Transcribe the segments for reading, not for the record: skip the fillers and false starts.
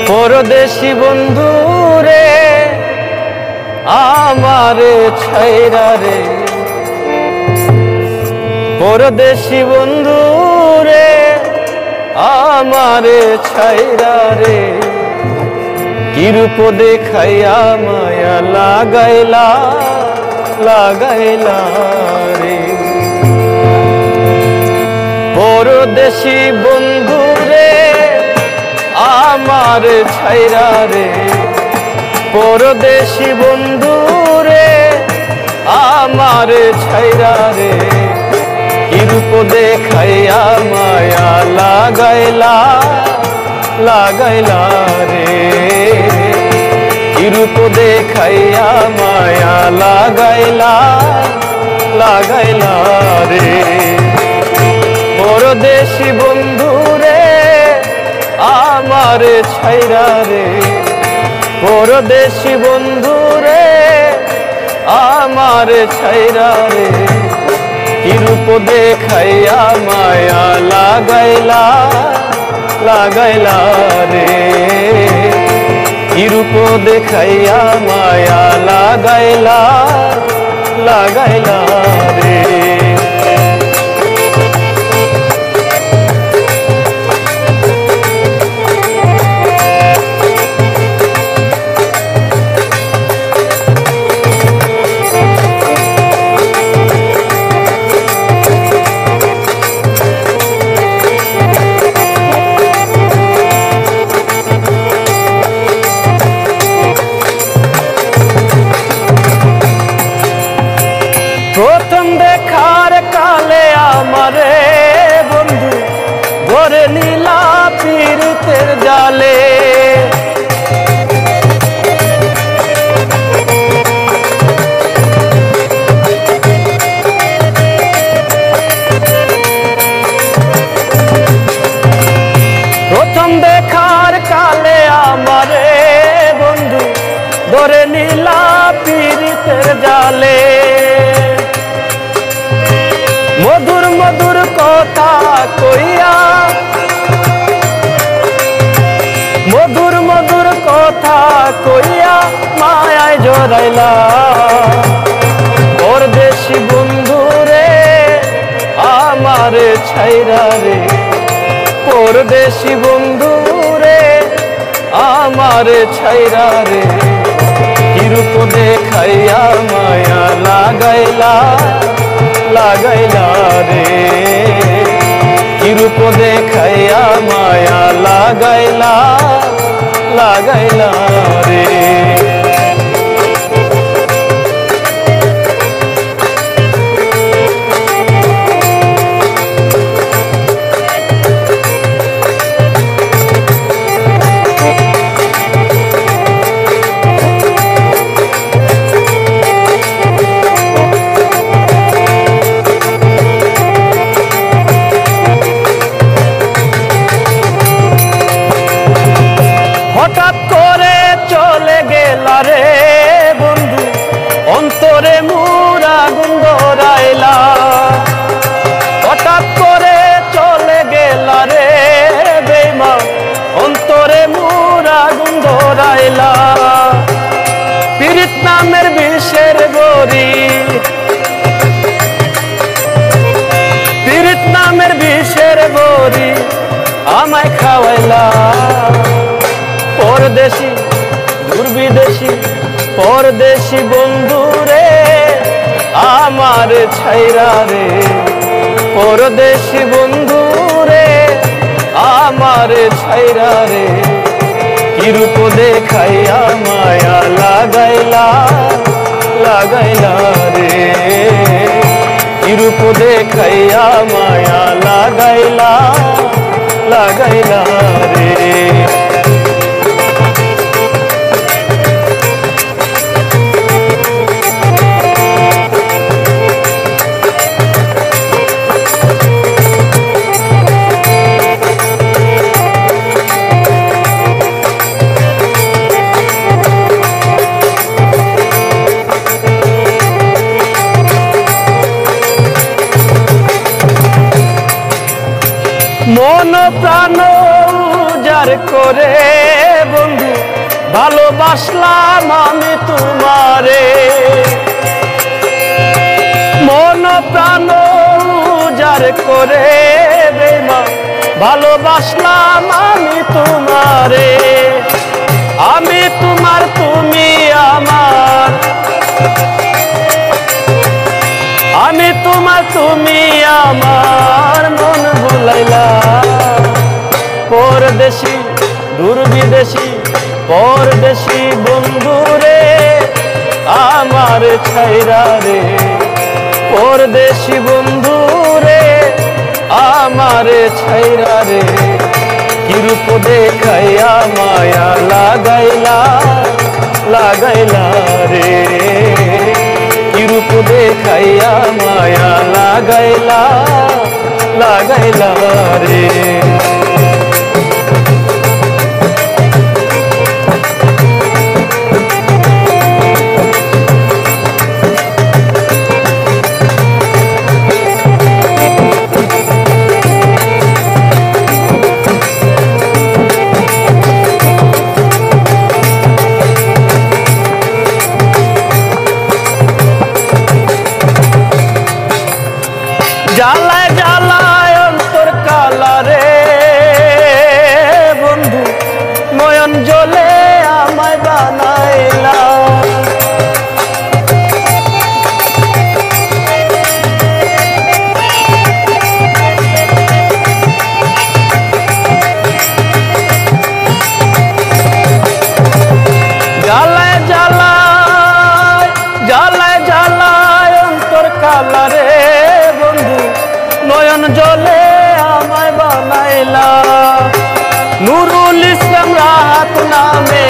পরদেশি বন্ধু রে আমারে ছাইরা রে, পরদেশি বন্ধু রে আমারে ছাইরা রে, কি রূপ দেখাইয়া মায়া লাগাইলা লাগাইলা রে। পরদেশি বন্ধু রে আমার ছাইরা রে, পরদেশি বন্ধু রে আমার ছাইরা রে, কি রূপ দেখাইয়া মায়া লাগাইলা লাগাইলা রে, কি রূপ দেখাইয়া মায়া লাগাইলা লাগাইলা রে। পরদেশি বন্ধু রে আমার ছাইরা রে, পরদেশি বন্ধু রে আমার ছাইরা রে, কি রূপ দেখাইয়া মায়া লাগাইলা লাগাইলা রে, কি রূপ দেখাইয়া মায়া লাগাইলা লাগাইলা রে। প্রথম দেখার কালে আমারে বন্ধু ধরে নীলা পীড়িতের জালে, প্রথম দেখার কালে আমারে বন্ধু ধরে নীলা পীড়িতের জালে, মধুর মধুর কথা কইয়া, মধুর মধুর কথা কইয়া মায়ায় জড়াইলা। পরদেশি বন্ধু রে আমার ছাইরা রে, পরদেশি বন্ধু রে আমার ছাইরা রে, কি রূপ দেখাইয়া মায়া লাগাইলা লাগাইলা রে, কি রূপ দেখাইয়া মায়া লাগাইলা লাগাইলা রে। হঠাৎ করে চলে গেলা রে বন্ধু, অন্তরে মোর আগুন ধরাইলা। হঠাৎ করে চলে গেলা রে বেঈমান, অন্তরে মোর আগুন ধরাইলা। পীড়িত নামের বিষের বড়ি, পীড়িত নামের বিষের বড়ি আমায় খাওয়াইলা। পরদেশি দুর্বিদেশি পরদেশি বন্ধু রে আমার ছাইরা রে, পরদেশি বন্ধু রে আমার ছাইরা রে, কি রূপ দেখাইয়া মায়া লাগাইলা লাগাইলা রে, কি রূপ দেখাইয়া মায়া লাগাইলা লাগাইলা রে। মন প্রাণ উজার করে বন্ধু ভালোবাসলাম আমি তোমারে, মন প্রাণ উজার করে বেঈমান ভালোবাসলাম আমি তোমারে। আমি তোমার তুমি আমার, আমি তোমার তুমি আমার, মন ভুলাইলা পরদেশি দূর বিদেশি পরদেশি বন্ধুরে আমার ছাইরা রে, পরদেশি বন্ধুরে আমার ছাইরা রে। কি রূপ দেখাইয়া মায়া লাগাইলা লাগাইলা রে, কি রূপ দেখাইয়া মায়া লাগাইলা লাগাইলা রে। জ্বালায় জ্বালায় অন্তর কালা রে বন্ধু, নয়ন জলে আমায় বানাইলা। জ্বালায় জ্বালায় জ্বালায় জ্বালায় অন্তর কালা রে বন্ধু, নয়ন জলে আমায় বানাইলা। নুরুল ইসলাম রাহাত নামে,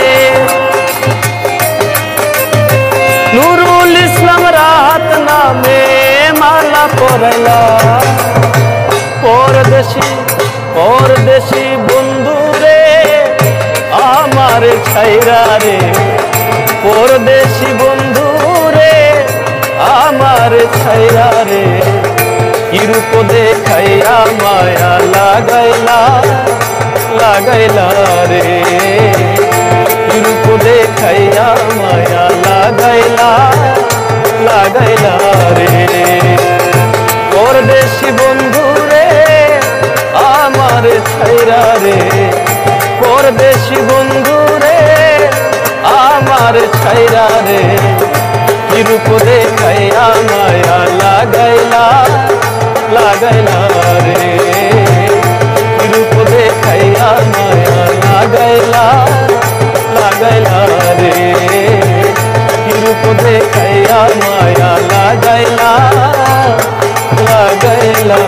নুরুল ইসলাম রাহাত নামে মালা পরাইলা। পরদেশি পরদেশি বন্ধু রে আমার ছাইরা রে, পরদেশি বন্ধু রে আমার ছাইরা রে। কি রূপ দেখাইয়া মায়া লাগাইলা লাগাইলা রে, কি রূপ দেখাইয়া মায়া লাগাইলা লাগাইলা রে। পরদেশি বন্ধু রে আমার ছাইরা রে, পরদেশি বন্ধু রে আমার ছাইরা রে। কি রূপ দেখাইয়া মায়া লাগাইলা লাগাইলা রে, কি রূপ দেখাইয়া মায়া লাগাইলা লাগাইলা রে, কি রূপ দেখাইয়া মায়া লাগাইলা লাগাইলা।